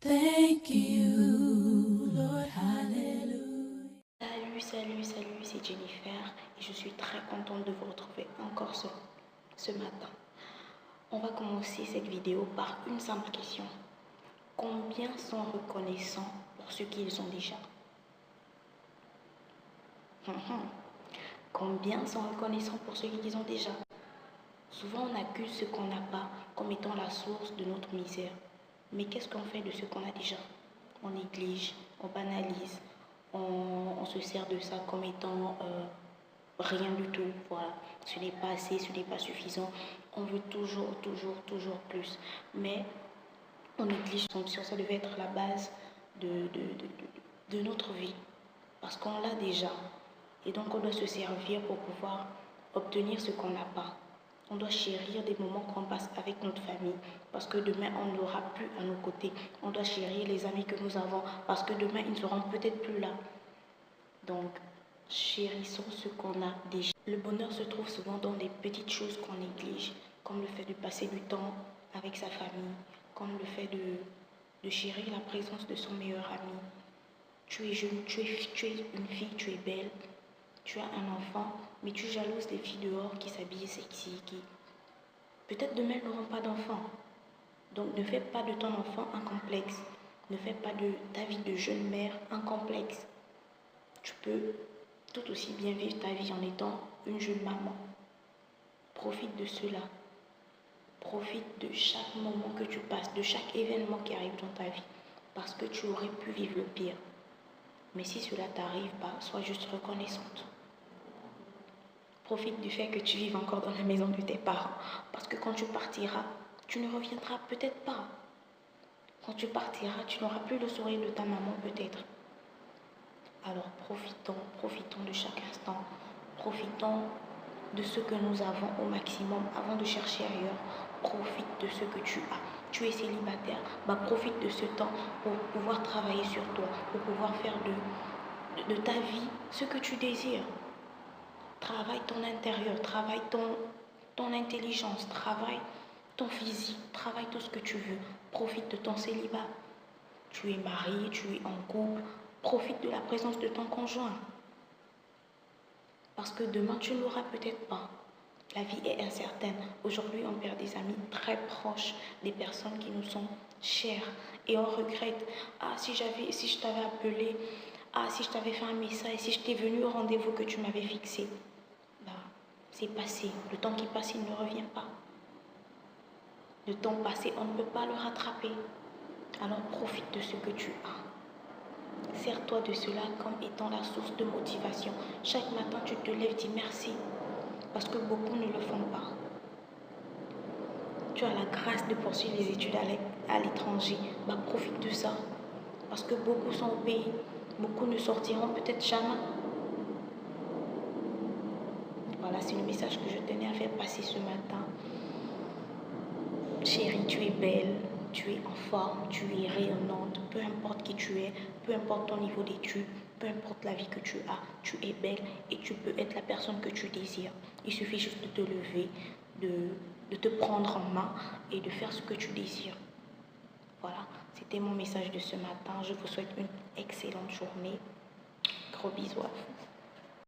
Thank you, Lord, hallelujah. Salut, c'est Jennifer et je suis très contente de vous retrouver encore ce matin. On va commencer cette vidéo par une simple question. Combien sont reconnaissants pour ce qu'ils ont déjà? Combien sont reconnaissants pour ce qu'ils ont déjà? Souvent on accuse ce qu'on n'a pas comme étant la source de notre misère. Mais qu'est-ce qu'on fait de ce qu'on a déjà? On néglige, on banalise, on se sert de ça comme étant rien du tout. Voilà, ce n'est pas assez, ce n'est pas suffisant. On veut toujours plus. Mais on néglige ça devait être la base de notre vie. Parce qu'on l'a déjà. Et donc on doit se servir pour pouvoir obtenir ce qu'on n'a pas. On doit chérir des moments qu'on passe avec notre famille parce que demain, on n'aura plus à nos côtés. On doit chérir les amis que nous avons parce que demain, ils ne seront peut-être plus là. Donc, chérissons ce qu'on a déjà. Le bonheur se trouve souvent dans des petites choses qu'on néglige, comme le fait de passer du temps avec sa famille, comme le fait de chérir la présence de son meilleur ami. Tu es jeune, tu es une fille, tu es belle. Tu as un enfant, mais tu jalouses les filles dehors qui s'habillent sexy, qui peut-être demain n'auront pas d'enfant. Donc ne fais pas de ton enfant un complexe. Ne fais pas de ta vie de jeune mère un complexe. Tu peux tout aussi bien vivre ta vie en étant une jeune maman. Profite de cela. Profite de chaque moment que tu passes, de chaque événement qui arrive dans ta vie. Parce que tu aurais pu vivre le pire. Mais si cela t'arrive pas, sois juste reconnaissante. Profite du fait que tu vives encore dans la maison de tes parents. Parce que quand tu partiras, tu ne reviendras peut-être pas. Quand tu partiras, tu n'auras plus le sourire de ta maman peut-être. Alors profitons de chaque instant. Profitons de ce que nous avons au maximum avant de chercher ailleurs. Profite de ce que tu as. Tu es célibataire, profite de ce temps pour pouvoir travailler sur toi, pour pouvoir faire de ta vie ce que tu désires. Travaille ton intérieur, travaille ton intelligence, travaille ton physique, travaille tout ce que tu veux. Profite de ton célibat. Tu es marié, tu es en couple, profite de la présence de ton conjoint. Parce que demain, tu ne l'auras peut-être pas. La vie est incertaine. Aujourd'hui, on perd des amis très proches, des personnes qui nous sont chères. Et on regrette. Ah, si je t'avais appelé, ah, si je t'avais fait un message, si je t'ai venu au rendez-vous que tu m'avais fixé. C'est passé. Le temps qui passe, il ne revient pas. Le temps passé, on ne peut pas le rattraper. Alors profite de ce que tu as. Sers-toi de cela comme étant la source de motivation. Chaque matin, tu te lèves, dis merci. Parce que beaucoup ne le font pas. Tu as la grâce de poursuivre les études à l'étranger. Profite de ça. Parce que beaucoup sont au pays. Beaucoup ne sortiront peut-être jamais. Voilà, c'est le message que je tenais à faire passer ce matin. Chérie, tu es belle, tu es en forme, tu es rayonnante, peu importe qui tu es, peu importe ton niveau d'études, peu importe la vie que tu as, tu es belle et tu peux être la personne que tu désires. Il suffit juste de te lever, de te prendre en main et de faire ce que tu désires. Voilà, c'était mon message de ce matin. Je vous souhaite une excellente journée. Gros bisous à vous.